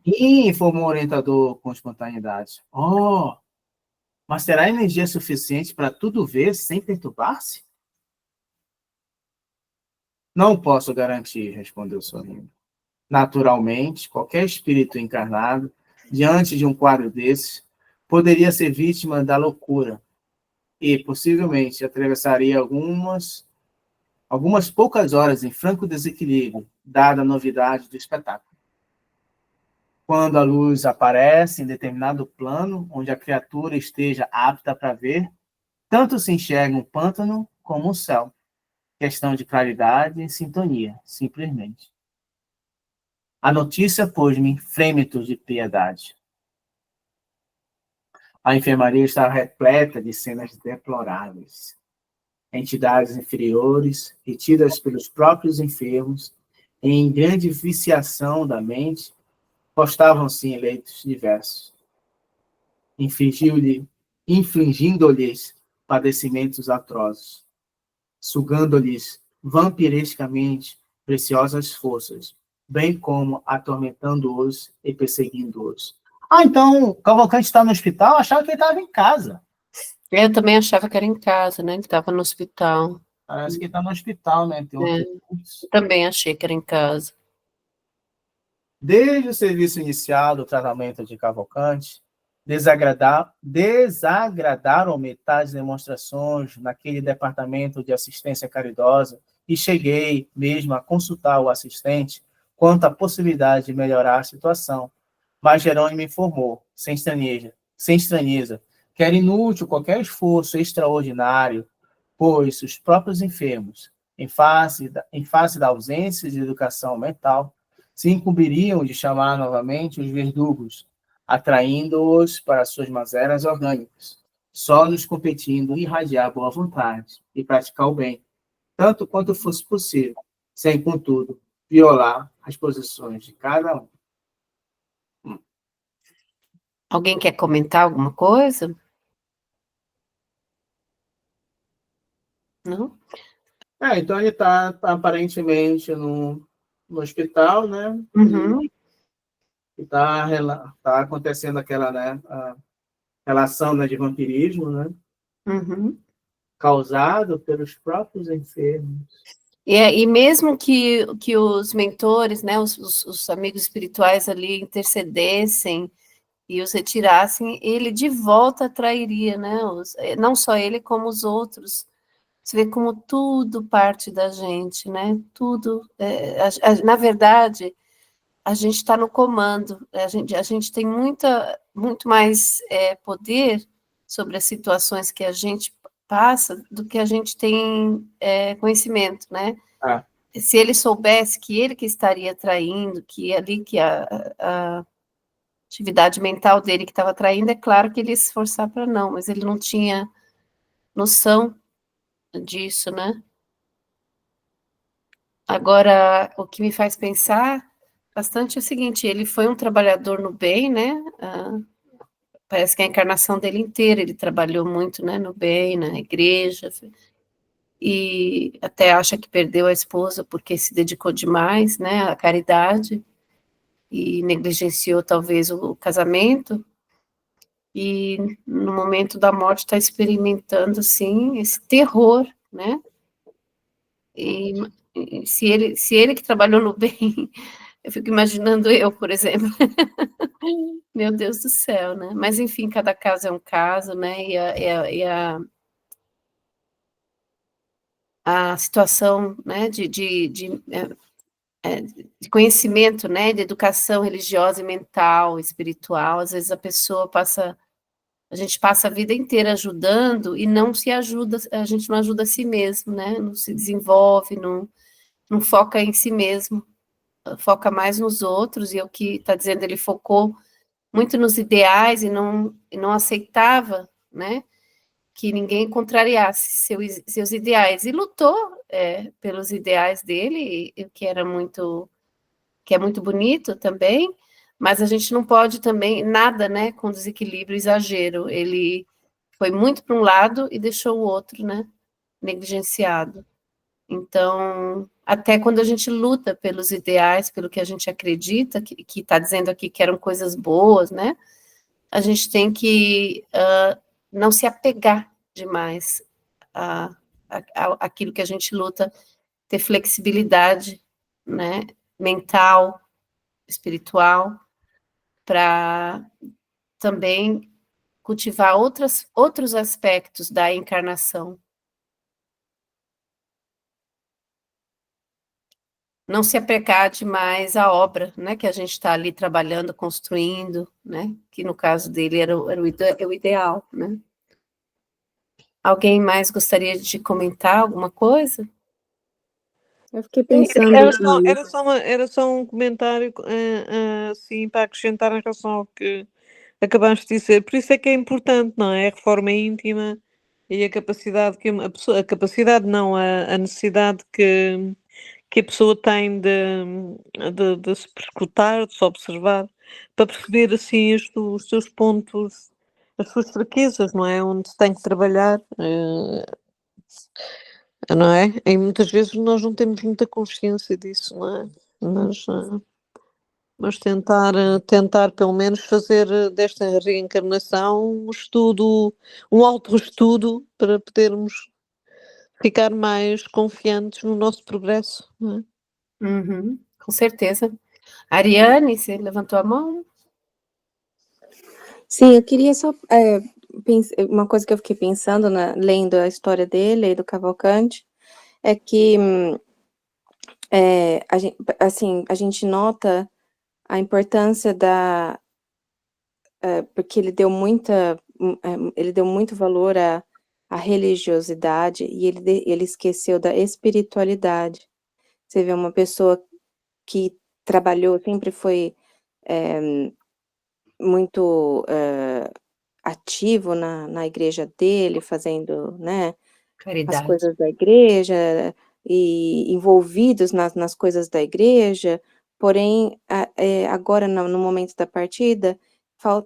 E informou o orientador com espontaneidade. Oh, mas terá energia suficiente para tudo ver sem perturbar-se? Não posso garantir, respondeu sorrindo. Naturalmente, qualquer espírito encarnado, diante de um quadro desses, poderia ser vítima da loucura e, possivelmente, atravessaria algumas poucas horas em franco desequilíbrio, dada a novidade do espetáculo. Quando a luz aparece em determinado plano, onde a criatura esteja apta para ver, tanto se enxerga um pântano como um céu. Questão de claridade e sintonia, simplesmente. A notícia pôs-me frêmito de piedade. A enfermaria estava repleta de cenas deploráveis. Entidades inferiores, retidas pelos próprios enfermos, em grande viciação da mente, postavam-se em leitos diversos, infligindo-lhes padecimentos atrozes, sugando-lhes vampirescamente preciosas forças, bem como atormentando-os e perseguindo-os. Então, Cavalcante está no hospital? Achava que ele estava em casa. Eu também achava que era em casa, né? Ele estava no hospital. Parece que está no hospital, né? Eu também achei que era em casa. Desde o serviço inicial do tratamento de Cavalcante, desagradaram-me tais demonstrações naquele departamento de assistência caridosa e cheguei mesmo a consultar o assistente quanto à possibilidade de melhorar a situação. Mas Jerônimo me informou, sem estranheza, que era inútil qualquer esforço extraordinário, pois os próprios enfermos, em face da ausência de educação mental, se incumbiriam de chamar novamente os verdugos, atraindo-os para suas mazelas orgânicas, só nos competindo irradiar boa vontade e praticar o bem, tanto quanto fosse possível, sem, contudo, violar as posições de cada um. Alguém quer comentar alguma coisa? Não? Então ele está aparentemente no hospital, né? Uhum. E está acontecendo aquela, né, a relação, né, de vampirismo, né? Uhum. Causado pelos próprios enfermos. E mesmo que os mentores, né, os amigos espirituais ali intercedessem e os retirassem, ele de volta atrairia, né? Não só ele, como os outros. Você vê como tudo parte da gente, né? Tudo. Na verdade, a gente está no comando, a gente tem muito mais poder sobre as situações que a gente passa do que a gente tem conhecimento, né? Ah. Se ele soubesse que ele que estaria traindo, que ali que a atividade mental dele que estava traindo, é claro que ele ia se esforçar para não, mas ele não tinha noção disso, né? Agora, o que me faz pensar bastante é o seguinte, ele foi um trabalhador no bem, né? Parece que a encarnação dele inteira, ele trabalhou muito, né, no bem, na igreja, e até acha que perdeu a esposa porque se dedicou demais, né, à caridade, e negligenciou talvez o casamento, e no momento da morte está experimentando, sim, esse terror, né, e se ele que trabalhou no bem, eu fico imaginando eu, por exemplo, meu Deus do céu, né, mas enfim, cada caso é um caso, né, a situação, né, de conhecimento, né, de educação religiosa e mental, espiritual, às vezes a gente passa a vida inteira ajudando e não se ajuda, a gente não ajuda a si mesmo, né, não se desenvolve, não foca em si mesmo, foca mais nos outros, e é o que está dizendo, ele focou muito nos ideais e não aceitava, né, que ninguém contrariasse seus ideais, e lutou pelos ideais dele, que é muito bonito também, mas a gente não pode também, nada, né, com desequilíbrio, exagero, ele foi muito para um lado e deixou o outro, né, negligenciado. Então, até quando a gente luta pelos ideais, pelo que a gente acredita, que está dizendo aqui que eram coisas boas, né, a gente tem que não se apegar demais àquilo que a gente luta, ter flexibilidade, né, mental, espiritual, para também cultivar outros aspectos da encarnação. Não se apegar demais à obra, né, que a gente está ali trabalhando, construindo, né, que no caso dele era o ideal, né. Alguém mais gostaria de comentar alguma coisa? Eu fiquei pensando. Era só um comentário assim para acrescentar em relação ao que acabaste de dizer. Por isso é que é importante, não é? A reforma íntima e a capacidade que a pessoa, a capacidade não, a necessidade que a pessoa tem de se prescrutar, de se observar, para perceber assim os seus pontos, as suas fraquezas, não é? Onde se tem que trabalhar. Não é? E muitas vezes nós não temos muita consciência disso, não é? Mas tentar pelo menos fazer desta reencarnação um estudo, um autoestudo para podermos ficar mais confiantes no nosso progresso, não é? Uhum, com certeza. Ariane, você levantou a mão? Sim, eu queria só uma coisa que eu fiquei pensando, lendo a história dele e do Cavalcante, é que a gente nota a importância porque ele deu muito valor à religiosidade e ele esqueceu da espiritualidade. Você vê uma pessoa que trabalhou, sempre foi muito ativo na igreja dele, fazendo, né, as Caridade. coisas da igreja e envolvidos nas coisas da igreja, porém, agora no momento da partida,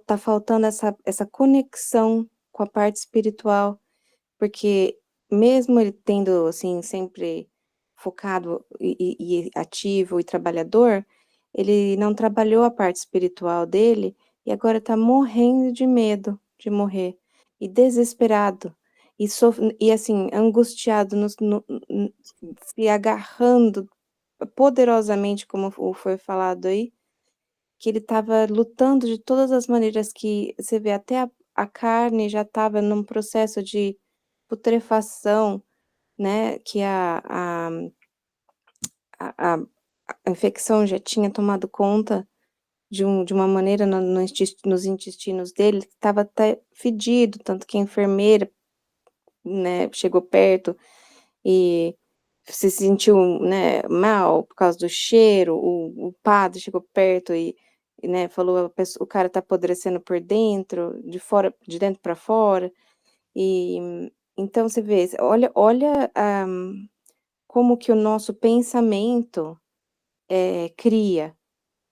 tá faltando essa conexão com a parte espiritual, porque mesmo ele tendo, assim, sempre focado e ativo e trabalhador, ele não trabalhou a parte espiritual dele e agora tá morrendo de medo de morrer e desesperado e assim, angustiado, se agarrando poderosamente, como foi falado aí, que ele estava lutando de todas as maneiras, que você vê até a carne já estava num processo de putrefação, né, que a a infecção já tinha tomado conta de uma maneira nos intestinos dele, que estava até fedido, tanto que a enfermeira, né, chegou perto e se sentiu, né, mal por causa do cheiro, o padre chegou perto e, né, falou: "O cara está apodrecendo por dentro, de dentro para fora". E então você vê, olha, como que o nosso pensamento, cria.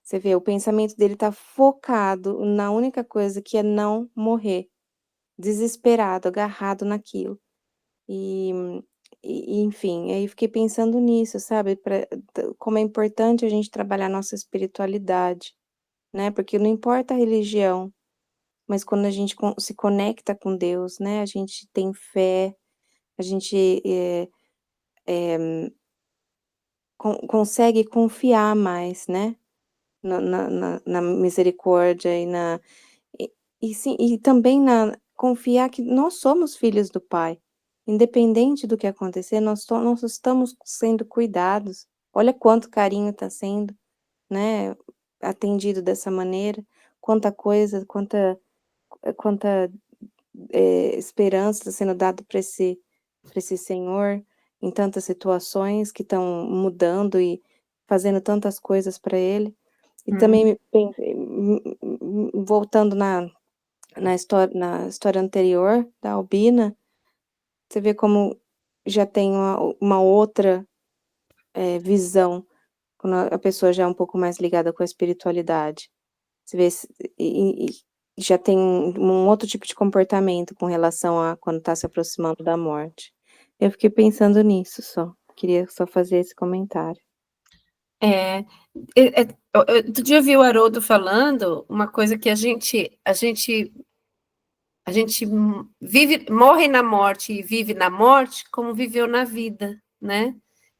Você vê, o pensamento dele está focado na única coisa que é não morrer, desesperado, agarrado naquilo. E enfim, aí fiquei pensando nisso, sabe, como é importante a gente trabalhar nossa espiritualidade, né, porque não importa a religião, mas quando a gente se conecta com Deus, né, a gente tem fé, a gente, consegue confiar mais, né, na misericórdia e sim, e também na confiar que nós somos filhos do Pai, independente do que acontecer, nós estamos sendo cuidados. Olha quanto carinho está sendo, né, atendido dessa maneira, quanta coisa, quanta, esperança tá sendo dado para esse senhor, em tantas situações que estão mudando e fazendo tantas coisas para ele. E também voltando na história anterior da Albina, você vê como já tem uma outra, visão, quando a pessoa já é um pouco mais ligada com a espiritualidade. Você vê e já tem um outro tipo de comportamento com relação a quando está se aproximando da morte. Eu fiquei pensando nisso só, queria só fazer esse comentário. Outro dia eu vi o Haroldo falando uma coisa que a gente morre na morte e vive na morte como viveu na vida, né?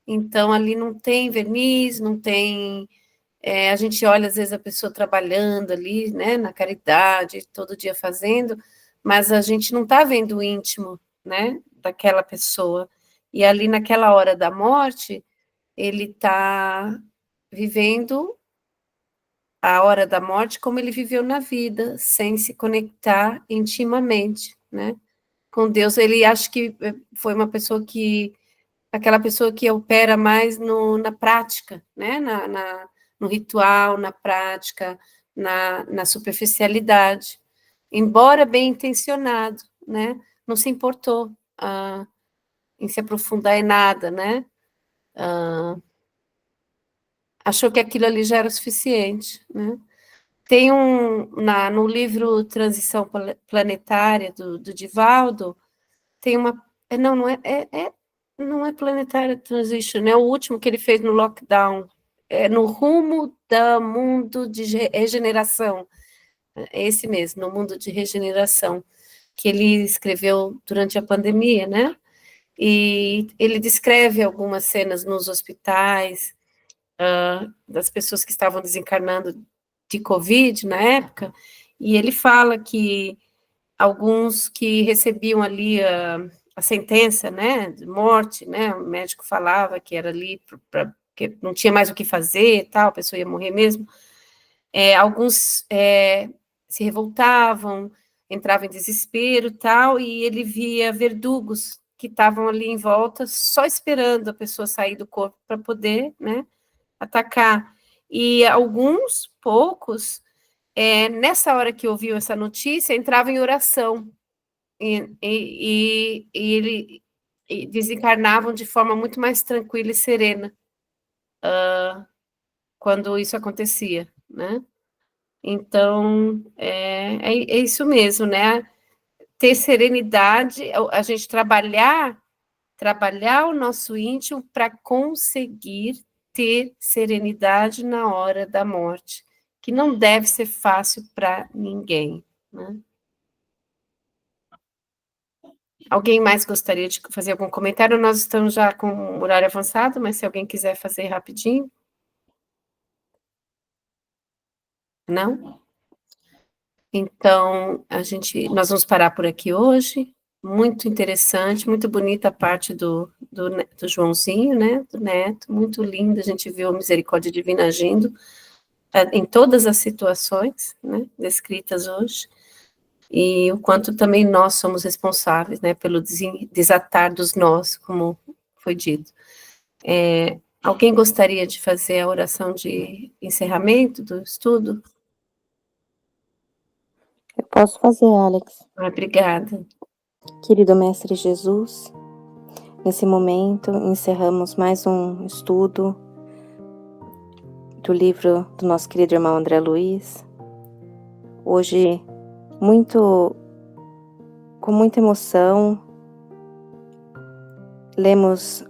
Então ali não tem verniz, não tem. A gente olha às vezes a pessoa trabalhando ali, né, na caridade, todo dia fazendo, mas a gente não está vendo o íntimo, né, daquela pessoa. E ali naquela hora da morte, ele está vivendo a hora da morte como ele viveu na vida, sem se conectar intimamente, né, com Deus. Ele acho que foi uma pessoa aquela pessoa que opera mais na prática, né, no ritual, na prática, na superficialidade, embora bem intencionado, né, não se importou em se aprofundar em nada, né, achou que aquilo ali já era o suficiente, né. Tem no livro Transição Planetária, do Divaldo, tem uma... não é Planetary Transition, é o último que ele fez no lockdown, no rumo do mundo de regeneração, é esse mesmo, no mundo de regeneração, que ele escreveu durante a pandemia, né? E ele descreve algumas cenas nos hospitais, das pessoas que estavam desencarnando de Covid na época, e ele fala que alguns que recebiam ali a sentença, né, de morte, né, o médico falava que era ali porque não tinha mais o que fazer, tal, a pessoa ia morrer mesmo, alguns se revoltavam, entravam em desespero, tal, e ele via verdugos que estavam ali em volta, só esperando a pessoa sair do corpo para poder, né, atacar. E alguns, poucos, nessa hora que ouviu essa notícia, entravam em oração, ele desencarnavam de forma muito mais tranquila e serena quando isso acontecia, né? Então, é isso mesmo, né? Ter serenidade, a gente trabalhar o nosso íntimo para conseguir ter serenidade na hora da morte, que não deve ser fácil para ninguém, né? Alguém mais gostaria de fazer algum comentário? Nós estamos já com o horário avançado, mas se alguém quiser fazer rapidinho. Não? Então, nós vamos parar por aqui hoje. Muito interessante, muito bonita a parte do Joãozinho, né? Do neto, muito linda. A gente viu a misericórdia divina agindo em todas as situações, né? Descritas hoje. E o quanto também nós somos responsáveis, né? Pelo desatar dos nós, como foi dito. Alguém gostaria de fazer a oração de encerramento do estudo? Eu posso fazer, Alex. Obrigada. Querido Mestre Jesus, nesse momento encerramos mais um estudo do livro do nosso querido irmão André Luiz. Hoje, com muita emoção, lemos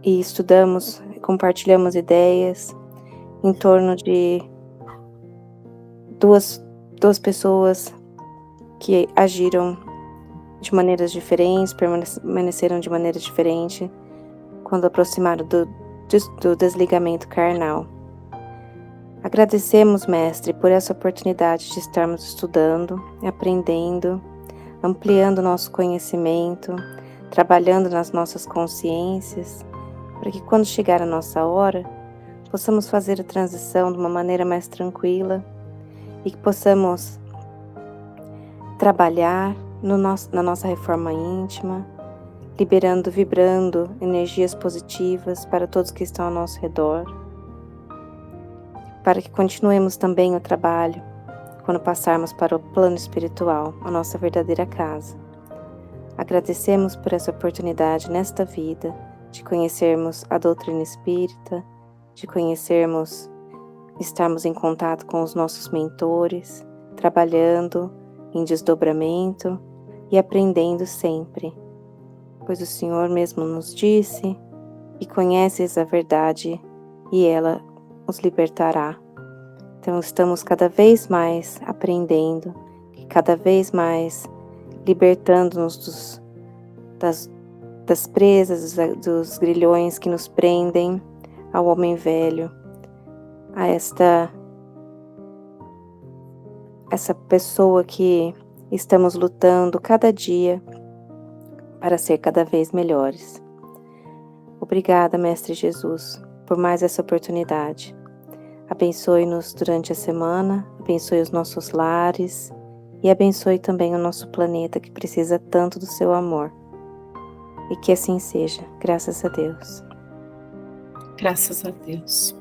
e estudamos, compartilhamos ideias em torno de duas pessoas que agiram de maneiras diferentes, permaneceram de maneira diferente quando aproximaram do desligamento carnal. Agradecemos, Mestre, por essa oportunidade de estarmos estudando, aprendendo, ampliando nosso conhecimento, trabalhando nas nossas consciências, para que quando chegar a nossa hora, possamos fazer a transição de uma maneira mais tranquila e que possamos trabalhar na nossa reforma íntima, vibrando energias positivas para todos que estão ao nosso redor, para que continuemos também o trabalho quando passarmos para o plano espiritual, a nossa verdadeira casa. Agradecemos por essa oportunidade nesta vida de conhecermos a doutrina espírita, de estarmos em contato com os nossos mentores, trabalhando em desdobramento e aprendendo sempre, pois o Senhor mesmo nos disse: e conheces a verdade, e ela os libertará. Então estamos cada vez mais aprendendo, cada vez mais libertando-nos das presas, dos grilhões que nos prendem ao homem velho, a essa pessoa que estamos lutando cada dia para ser cada vez melhores. Obrigada, Mestre Jesus, por mais essa oportunidade. Abençoe-nos durante a semana, abençoe os nossos lares e abençoe também o nosso planeta que precisa tanto do seu amor. E que assim seja, graças a Deus. Graças a Deus.